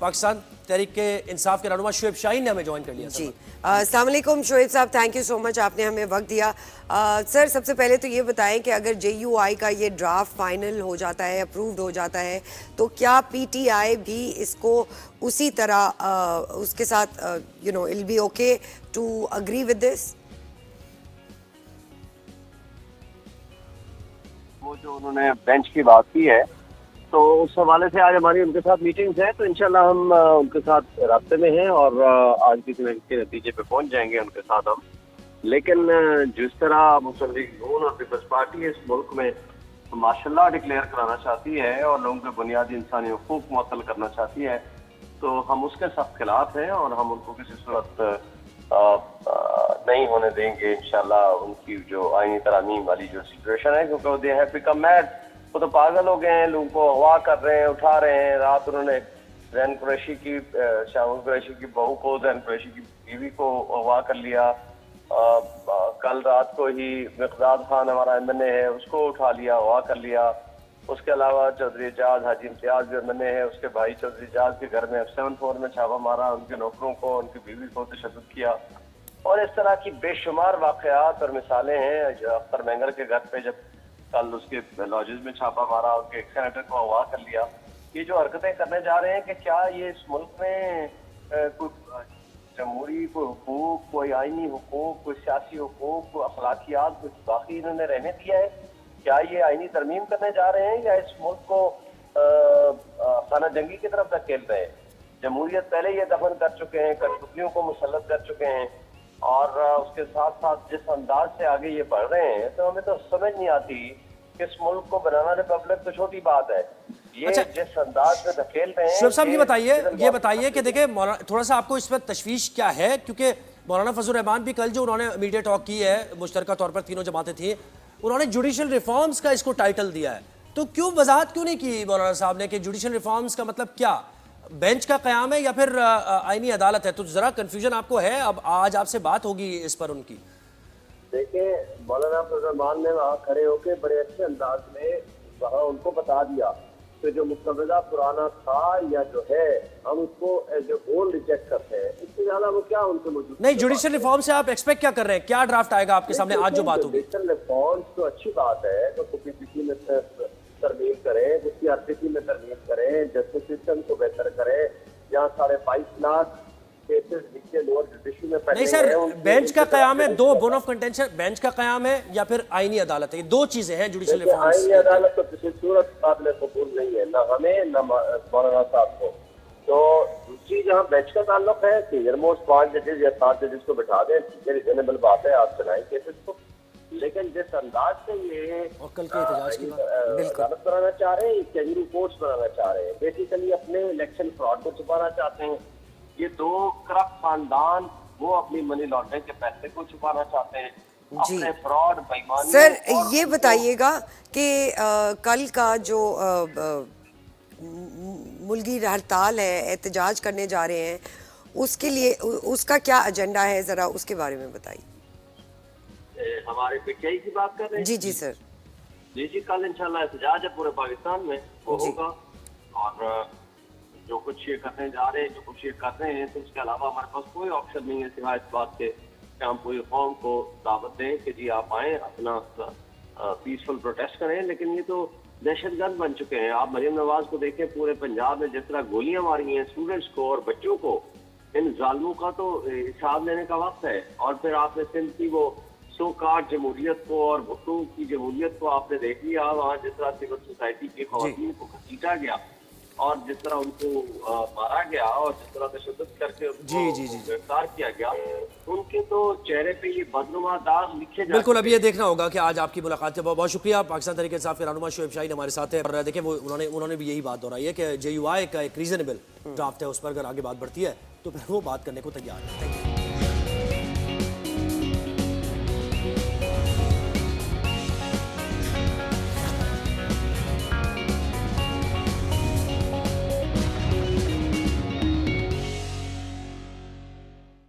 पाकिस्तान तहरीक के इंसाफ के रहनुमा शुएब शाहीन ने हमें ज्वाइन कर लिया। जी अस्सलाम वालेकुम शुएब साहब, थैंक यू सो मच, आपने हमें वक्त दिया। सर सबसे पहले तो ये बताएं कि अगर JUI का ये ड्राफ्ट फाइनल हो जाता है, अप्रूव्ड हो जाता है, तो क्या PTI भी इसको उसी तरह उसके साथ you know I'll be okay to agree with this? वो जो उन्होंने बेंच की बात की है तो उस हवाले से आज हमारी उनके साथ मीटिंग्स है, तो इंशाल्लाह हम उनके साथ रास्ते में हैं और आज किसी न किसी नतीजे पे पहुंच जाएंगे उनके साथ हम। लेकिन जिस तरह मुस्लिम लीग नून और पीपल्स पार्टी इस मुल्क में माशाल्लाह डिक्लेयर कराना चाहती है और लोगों के बुनियादी इंसानी हुकूक मुअत्तल करना चाहती है, तो हम उसके सख्त खिलाफ हैं और हम उनको किसी सूरत नहीं होने देंगे इंशाल्लाह। उनकी जो आईनी तरामीम वाली जो सिचुएशन है, क्योंकि दे हैव बिकम मैड, वो तो पागल हो गए हैं, लोगों को हवा कर रहे हैं, उठा रहे हैं। रात उन्होंने जैन कुरैशी की शाहूर कुरैशी की बहू को, जैन कुरैशी की बीवी को अगवा कर लिया। कल रात को ही मिक़दाद खान हमारा MNA है, उसको उठा लिया, अगवा कर लिया। उसके अलावा चौधरी एजाज हाजी इम्तियाज जो MNA है, उसके भाई चौधरी एजाज के घर में 7 फ्लोर में छापा मारा, उनके नौकरों को, उनकी बीवी को तशद्दुद किया। और इस तरह की बेशुमार वाक़यात और मिसालें हैं। अख्तर मेंगर के घर पे जब कल उसके लॉजेस में छापा मारा, उनके एक सेनेटर को अगवा कर लिया। ये जो हरकतें करने जा रहे हैं कि क्या ये इस मुल्क में कोई जमहूरी, कोई हुकूक, कोई आईनी हुकूक, कोई सियासी हुकूक, कोई अखलाकियात, कुछ बाकी इन्होंने रहने दिया है? क्या ये आईनी तरमीम करने जा रहे हैं या इस मुल्क को खाना जंगी की तरफ धकेल रहे हैं? जमहूरियत पहले ये दफन कर चुके हैं, कठपुतलियों को मुसल्लत कर चुके हैं और उसके साथ साथ जिस अंदाज से आगे ये बढ़ रहे हैं, तो हमें तो समझ नहीं आती कि इस मुल्क को बनाना रिपब्लिक तो छोटी बात है, ये अच्छा, जिस अंदाज में धकेल रहे हैं। शुएब साहब ये बताइए कि देखिए थोड़ा सा आपको इस पर तशवीश क्या है, क्योंकि मौलाना फजल रहमान भी कल जो उन्होंने मीडिया टॉक की है, मुश्तरका तौर पर तीनों जमातें थी, उन्होंने जुडिशल रिफॉर्म्स का इसको टाइटल दिया है। तो क्यों वजाहत क्यों नहीं की मौलाना साहब ने कि जुडिशल रिफॉर्म्स का मतलब क्या, बेंच का क़याम है या फिर आईनी अदालत है? तो जरा कंफ्यूजन आपको है। अब आज आपसे बात होगी इस पर उनकी। देखिए, मौलाना फजल रहमान ने वहाँ खड़े होकर बड़े अच्छे अंदाज में वहाँ उनको बता दिया कि जो मुस्तबदा पुराना था या जो है, हम उसको एज ए होल रिजेक्ट करते हैं। इससे ज्यादा वो क्या उनसे मौजूद नहीं, जुडिशल रिफॉर्म से आप एक्सपेक्ट क्या कर रहे हैं? क्या ड्राफ्ट आएगा आपके सामने आज जो बात होगी? जुडिशल रिफॉर्म्स तो अच्छी बात है, तो PPC में तरमीम करें, उसकी RPC में तरमीम करें, जस्टिस सिस्टम को बेहतर करें। यहाँ 5.5 लाख केसेस जिसके लोअर जुडिशरी में नहीं सर, बेंच का क़याम है, दो बोन ऑफ कंटेंशन, बेंच का क़याम है या फिर आईनी अदालत है, ये दो चीजें हैं जुडिशल रिफॉर्म्स। आईनी अदालत तो किसी सूरत काबिल कबूल नहीं है, ना हमें ना मौलाना साहब को। तो दूसरी जहाँ बेंच का ताल्लुक है, सीनियर मोस्ट 5 जजेस या 7 जजेस को बैठा दें, ठीक है, रिजनेबल बात है, आप सुनाएं केसेस को। लेकिन जिस अंदाज से ये और कल के एहतजाज की बात अदालत बनाना चाह रहे हैं, कैजुअल कोर्ट्स बनाना चाह रहे हैं, बेसिकली अपने इलेक्शन फ्रॉड को छुपाना चाहते हैं। ये दो करप्ट खानदान वो अपनी मनी लॉन्ड्रिंग के पैसे को छुपाना चाहते हैं, अपने फ्रॉड बेईमानी। सर ये बताइएगा कि कल का जो मुल्की हड़ताल है, एहतजाज करने जा रहे हैं, उसके लिए उसका क्या एजेंडा है, जरा उसके बारे में बताइए। हमारे PTI की बात कर रहे हैं? जी जी सर। जी, कल इंशाल्लाह एहतजाज है पूरे पाकिस्तान में, वो होगा। और जो कुछ ये करने जा रहे हैं, जो कुछ ये कर रहे हैं, तो उसके अलावा हमारे पास कोई ऑप्शन नहीं है सिवाय इस बात के कि हम पूरी कौम को दावत दें कि जी आप आए, अपना पीसफुल प्रोटेस्ट करें। लेकिन ये तो दहशतगर्द बन चुके हैं। आप मरीम नवाज को देखें, पूरे पंजाब में जिस तरह गोलियां मारी हैं स्टूडेंट्स को और बच्चों को, इन जालिमों का तो हिसाब लेने का वक्त है। और फिर आपने सिंध की वो सो कार्ड जमहूरियत को और भुट्टो की जमहूरियत को आपने देख लिया, वहाँ जिस तरह सिविल सोसाइटी के खवातीन को घसीटा गया और जिस तरह उनको मारा गया और जिस तरह तशद्दुद करके उनको गिरफ्तार किया गया, उनके तो चेहरे पे ये बदनुमा दाग लिखे जाते। बिल्कुल, अभी ये देखना होगा कि आज आपकी मुलाकात है। बहुत बहुत शुक्रिया। पाकिस्तान तहरीक इंसाफ के रहनुमा शुएब शाहीन हमारे साथ है। और देखिए वो उन्होंने भी यही बात दोहराई है कि JUI का एक रीजनेबल ड्राफ्ट है, उस पर अगर आगे बात बढ़ती है तो फिर वो बात करने को तैयार है।